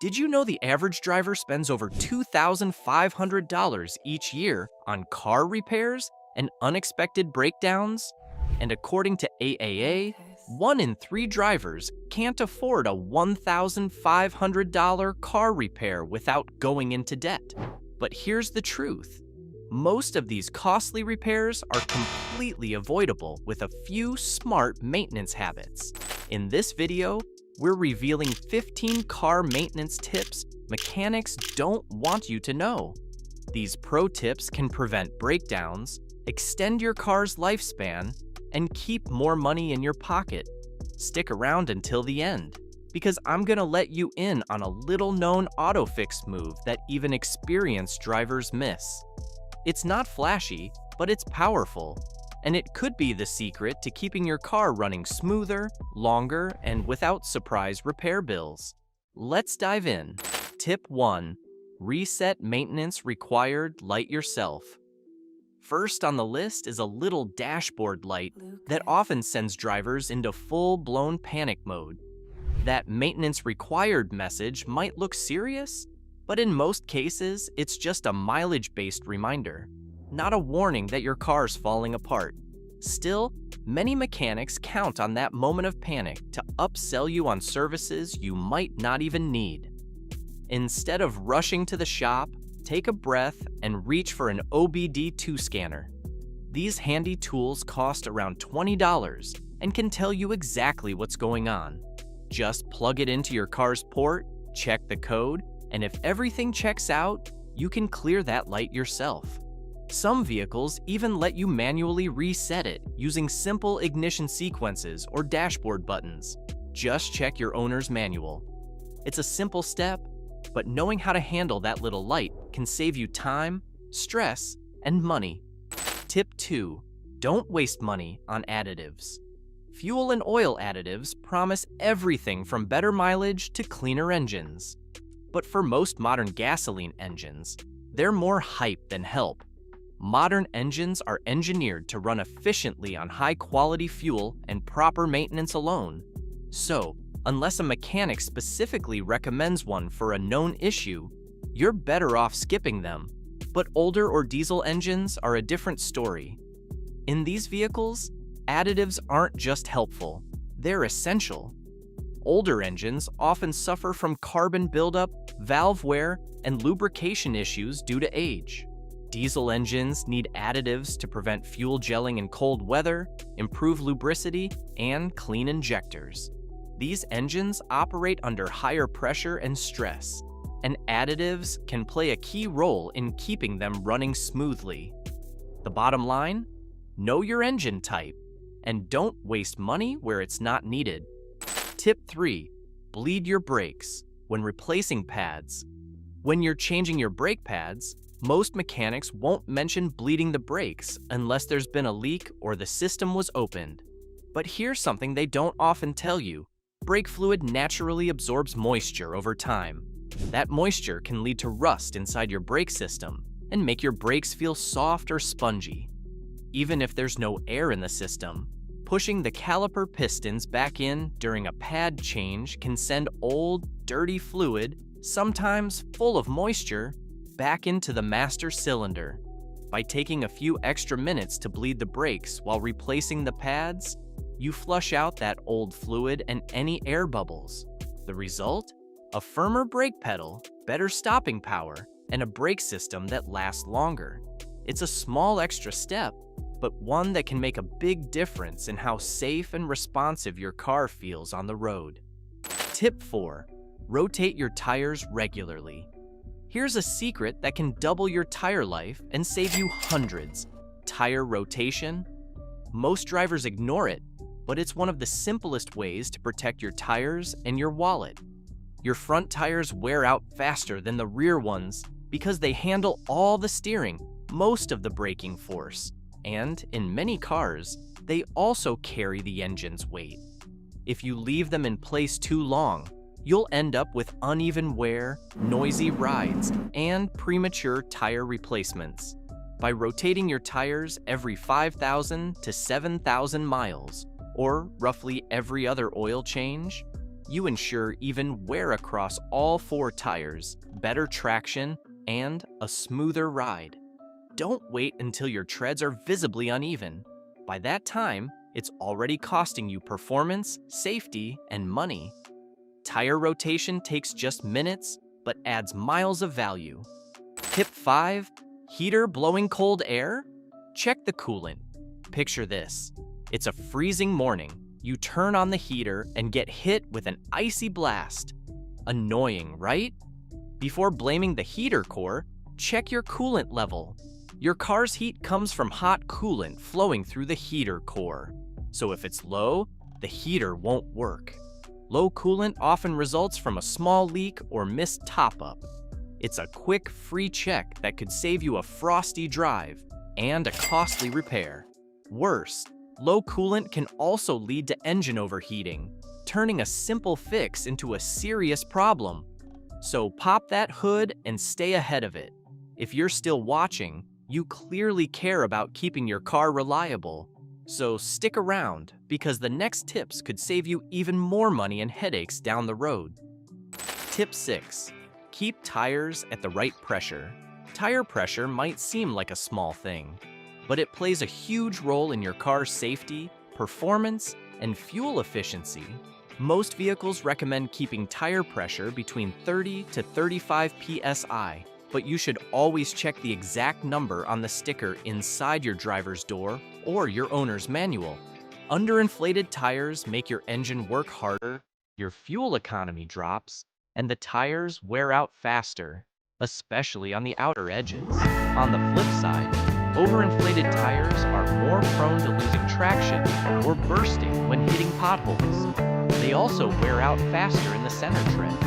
Did you know the average driver spends over $2,500 each year on car repairs and unexpected breakdowns? And according to AAA, 1 in 3 drivers can't afford a $1,500 car repair without going into debt. But here's the truth. Most of these costly repairs are completely avoidable with a few smart maintenance habits. In this video, we're revealing 15 car maintenance tips mechanics don't want you to know. These pro tips can prevent breakdowns, extend your car's lifespan, and keep more money in your pocket. Stick around until the end, because I'm gonna let you in on a little-known auto-fix move that even experienced drivers miss. It's not flashy, but it's powerful. And it could be the secret to keeping your car running smoother, longer, and without surprise repair bills. Let's dive in. Tip 1. Reset maintenance required light yourself. First on the list is a little dashboard light that often sends drivers into full-blown panic mode. That maintenance required message might look serious, but in most cases, it's just a mileage-based reminder, not a warning that your car's falling apart. Still, many mechanics count on that moment of panic to upsell you on services you might not even need. Instead of rushing to the shop, take a breath and reach for an OBD2 scanner. These handy tools cost around $20 and can tell you exactly what's going on. Just plug it into your car's port, check the code, and if everything checks out, you can clear that light yourself. Some vehicles even let you manually reset it using simple ignition sequences or dashboard buttons. Just check your owner's manual. It's a simple step, but knowing how to handle that little light can save you time, stress, and money. Tip 2. Don't waste money on additives. Fuel and oil additives promise everything from better mileage to cleaner engines. But for most modern gasoline engines, they're more hype than help. Modern engines are engineered to run efficiently on high-quality fuel and proper maintenance alone. So, unless a mechanic specifically recommends one for a known issue, you're better off skipping them. But older or diesel engines are a different story. In these vehicles, additives aren't just helpful, they're essential. Older engines often suffer from carbon buildup, valve wear, and lubrication issues due to age. Diesel engines need additives to prevent fuel gelling in cold weather, improve lubricity, and clean injectors. These engines operate under higher pressure and stress, and additives can play a key role in keeping them running smoothly. The bottom line? Know your engine type, and don't waste money where it's not needed. Tip 3. Bleed your brakes when replacing pads. When you're changing your brake pads, most mechanics won't mention bleeding the brakes unless there's been a leak or the system was opened. But here's something they don't often tell you. Brake fluid naturally absorbs moisture over time. That moisture can lead to rust inside your brake system and make your brakes feel soft or spongy. Even if there's no air in the system, pushing the caliper pistons back in during a pad change can send old, dirty fluid, sometimes full of moisture, back into the master cylinder. By taking a few extra minutes to bleed the brakes while replacing the pads, you flush out that old fluid and any air bubbles. The result? A firmer brake pedal, better stopping power, and a brake system that lasts longer. It's a small extra step, but one that can make a big difference in how safe and responsive your car feels on the road. Tip 4. Rotate your tires regularly. Here's a secret that can double your tire life and save you hundreds. Tire rotation. Most drivers ignore it, but it's one of the simplest ways to protect your tires and your wallet. Your front tires wear out faster than the rear ones because they handle all the steering, most of the braking force, and in many cars, they also carry the engine's weight. If you leave them in place too long, you'll end up with uneven wear, noisy rides, and premature tire replacements. By rotating your tires every 5,000 to 7,000 miles, or roughly every other oil change, you ensure even wear across all 4 tires, better traction, and a smoother ride. Don't wait until your treads are visibly uneven. By that time, it's already costing you performance, safety, and money. Tire rotation takes just minutes, but adds miles of value. Tip 5. Heater blowing cold air? Check the coolant. Picture this. It's a freezing morning. You turn on the heater and get hit with an icy blast. Annoying, right? Before blaming the heater core, check your coolant level. Your car's heat comes from hot coolant flowing through the heater core. So if it's low, the heater won't work. Low coolant often results from a small leak or missed top-up. It's a quick, free check that could save you a frosty drive and a costly repair. Worse, low coolant can also lead to engine overheating, turning a simple fix into a serious problem. So pop that hood and stay ahead of it. If you're still watching, you clearly care about keeping your car reliable. So stick around, because the next tips could save you even more money and headaches down the road. Tip 6. Keep tires at the right pressure. Tire pressure might seem like a small thing, but it plays a huge role in your car's safety, performance, and fuel efficiency. Most vehicles recommend keeping tire pressure between 30 to 35 psi, but you should always check the exact number on the sticker inside your driver's door or your owner's manual. Underinflated tires make your engine work harder, your fuel economy drops, and the tires wear out faster, especially on the outer edges. On the flip side, overinflated tires are more prone to losing traction or bursting when hitting potholes. They also wear out faster in the center tread.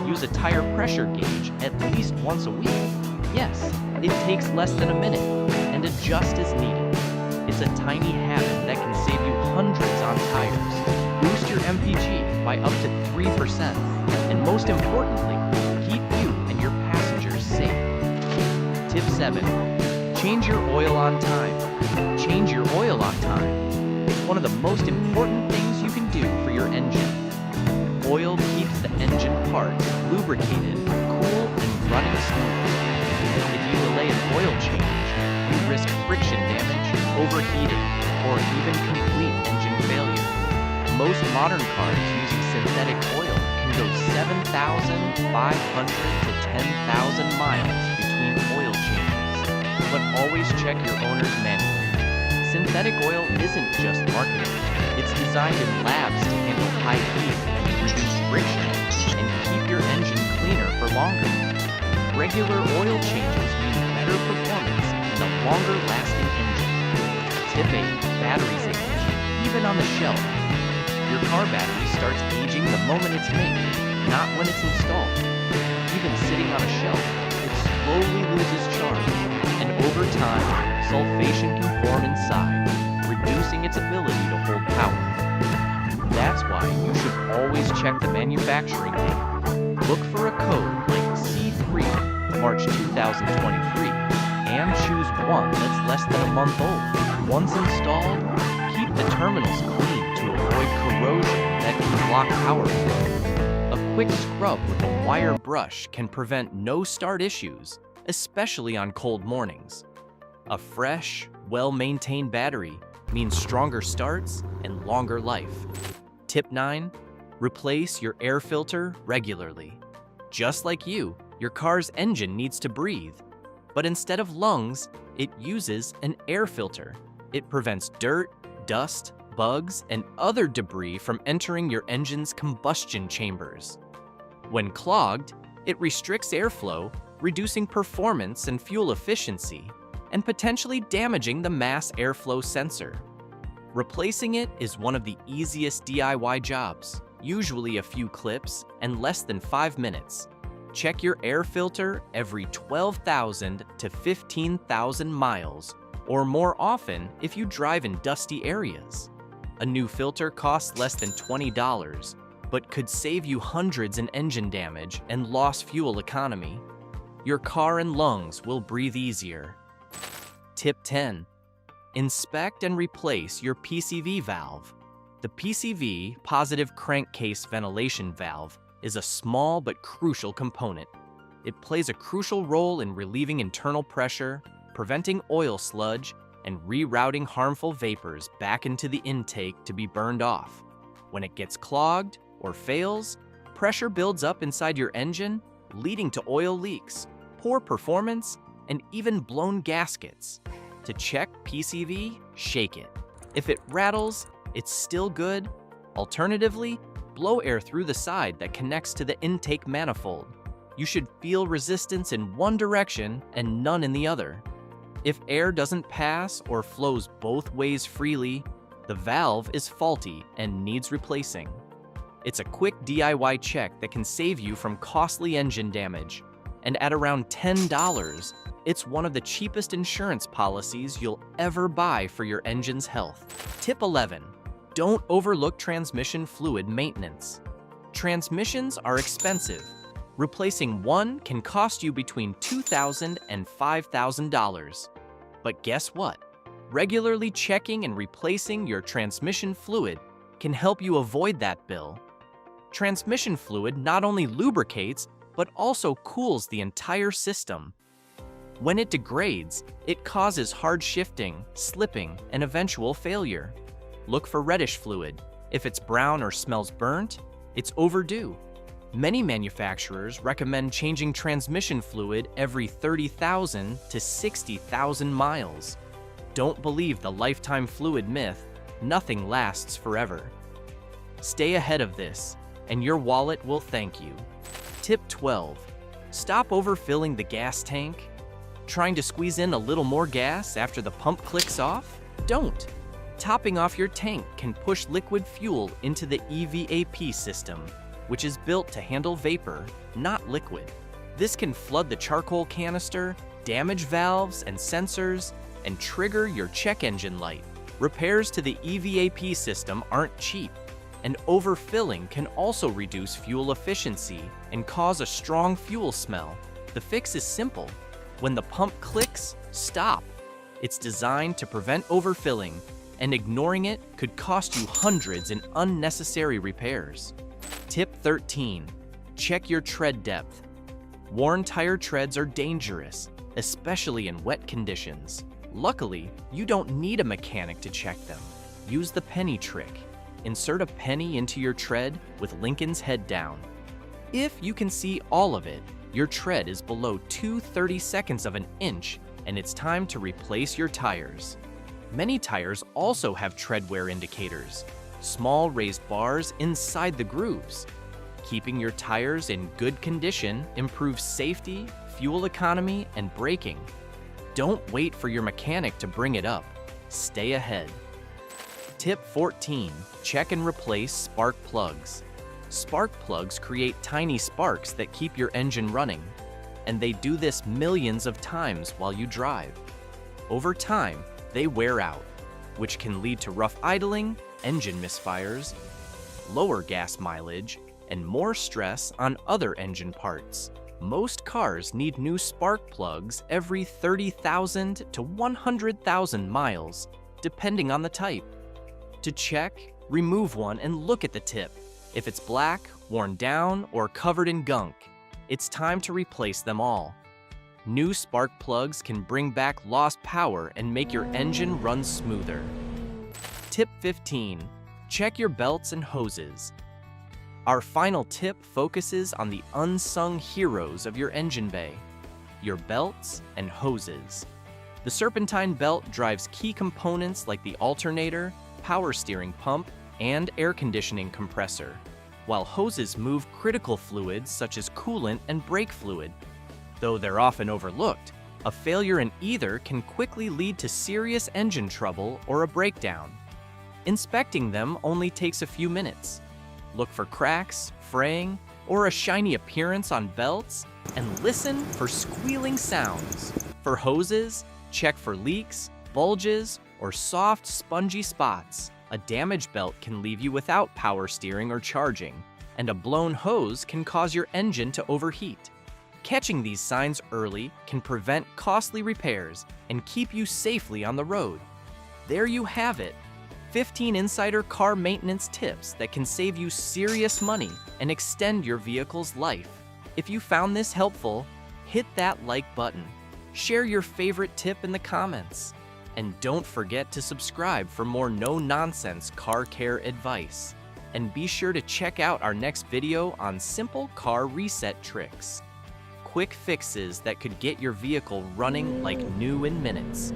Use a tire pressure gauge at least once a week. Yes, it takes less than a minute, and adjust as needed. It's a tiny habit that can save you hundreds on tires, boost your MPG by up to 3%, and most importantly, keep you and your passengers safe. Tip 7. Change your oil on time. Change your oil on time. It's one of the most important things you can do for your engine. Oil keeps the engine parts lubricated, cool, and running smooth. If you delay an oil change, you risk friction damage, overheating, or even complete engine failure. Most modern cars using synthetic oil can go 7,500 to 10,000 miles between oil changes, but always check your owner's manual. Synthetic oil isn't just marketing. It's designed in labs to handle high heat, reduce friction, and keep your engine cleaner for longer. Regular oil changes mean better performance and a longer-lasting engine. Tip 8. Batteries age. Even on the shelf. Your car battery starts aging the moment it's made, not when it's installed. Even sitting on a shelf, it slowly loses charge, and over time, sulfation can form inside, reducing its ability to hold power. That's why you should always check the manufacturing date. Look for a code like C3, March 2023, and choose one that's less than a month old. Once installed, keep the terminals clean to avoid corrosion that can block power flow. A quick scrub with a wire brush can prevent no-start issues, especially on cold mornings. A fresh, well-maintained battery means stronger starts and longer life. Tip 9. Replace your air filter regularly. Just like you, your car's engine needs to breathe. But instead of lungs, it uses an air filter. It prevents dirt, dust, bugs, and other debris from entering your engine's combustion chambers. When clogged, it restricts airflow, reducing performance and fuel efficiency, and potentially damaging the mass airflow sensor. Replacing it is one of the easiest DIY jobs, usually a few clips and less than 5 minutes. Check your air filter every 12,000 to 15,000 miles, or more often if you drive in dusty areas. A new filter costs less than $20, but could save you hundreds in engine damage and lost fuel economy. Your car and lungs will breathe easier. Tip 10. Inspect and replace your PCV valve. The PCV, positive crankcase ventilation valve, is a small but crucial component. It plays a crucial role in relieving internal pressure, preventing oil sludge, and rerouting harmful vapors back into the intake to be burned off. When it gets clogged or fails, pressure builds up inside your engine, leading to oil leaks, poor performance, and even blown gaskets. To check PCV, shake it. If it rattles, it's still good. Alternatively, blow air through the side that connects to the intake manifold. You should feel resistance in one direction and none in the other. If air doesn't pass or flows both ways freely, the valve is faulty and needs replacing. It's a quick DIY check that can save you from costly engine damage. And at around $10, it's one of the cheapest insurance policies you'll ever buy for your engine's health. Tip 11. Don't overlook transmission fluid maintenance. Transmissions are expensive. Replacing one can cost you between $2,000 and $5,000. But guess what? Regularly checking and replacing your transmission fluid can help you avoid that bill. Transmission fluid not only lubricates, but also cools the entire system. When it degrades, it causes hard shifting, slipping, and eventual failure. Look for reddish fluid. If it's brown or smells burnt, it's overdue. Many manufacturers recommend changing transmission fluid every 30,000 to 60,000 miles. Don't believe the lifetime fluid myth. Nothing lasts forever. Stay ahead of this, and your wallet will thank you. Tip 12. Stop overfilling the gas tank. Trying to squeeze in a little more gas after the pump clicks off? Don't. Topping off your tank can push liquid fuel into the EVAP system, which is built to handle vapor, not liquid. This can flood the charcoal canister, damage valves and sensors, and trigger your check engine light. Repairs to the EVAP system aren't cheap, and overfilling can also reduce fuel efficiency and cause a strong fuel smell. The fix is simple. When the pump clicks, stop. It's designed to prevent overfilling, and ignoring it could cost you hundreds in unnecessary repairs. Tip 13. Check your tread depth. Worn tire treads are dangerous, especially in wet conditions. Luckily, you don't need a mechanic to check them. Use the penny trick. Insert a penny into your tread with Lincoln's head down. If you can see all of it, your tread is below 2/32 of an inch, and it's time to replace your tires. Many tires also have tread wear indicators, small raised bars inside the grooves. Keeping your tires in good condition improves safety, fuel economy, and braking. Don't wait for your mechanic to bring it up. Stay ahead. Tip 14. Check and replace spark plugs. Spark plugs create tiny sparks that keep your engine running, and they do this millions of times while you drive. Over time, they wear out, which can lead to rough idling, engine misfires, lower gas mileage, and more stress on other engine parts. Most cars need new spark plugs every 30,000 to 100,000 miles, depending on the type. To check, remove one and look at the tip. If it's black, worn down, or covered in gunk, it's time to replace them all. New spark plugs can bring back lost power and make your engine run smoother. Tip 15. Check your belts and hoses. Our final tip focuses on the unsung heroes of your engine bay, your belts and hoses. The serpentine belt drives key components like the alternator, power steering pump, and air conditioning compressor, while hoses move critical fluids such as coolant and brake fluid. Though they're often overlooked, a failure in either can quickly lead to serious engine trouble or a breakdown. Inspecting them only takes a few minutes. Look for cracks, fraying, or a shiny appearance on belts, and listen for squealing sounds. For hoses, check for leaks, bulges, or soft, spongy spots. A damaged belt can leave you without power steering or charging, and a blown hose can cause your engine to overheat. Catching these signs early can prevent costly repairs and keep you safely on the road. There you have it. 15 insider car maintenance tips that can save you serious money and extend your vehicle's life. If you found this helpful, hit that like button. Share your favorite tip in the comments. And don't forget to subscribe for more no-nonsense car care advice. And be sure to check out our next video on simple car reset tricks. Quick fixes that could get your vehicle running like new in minutes.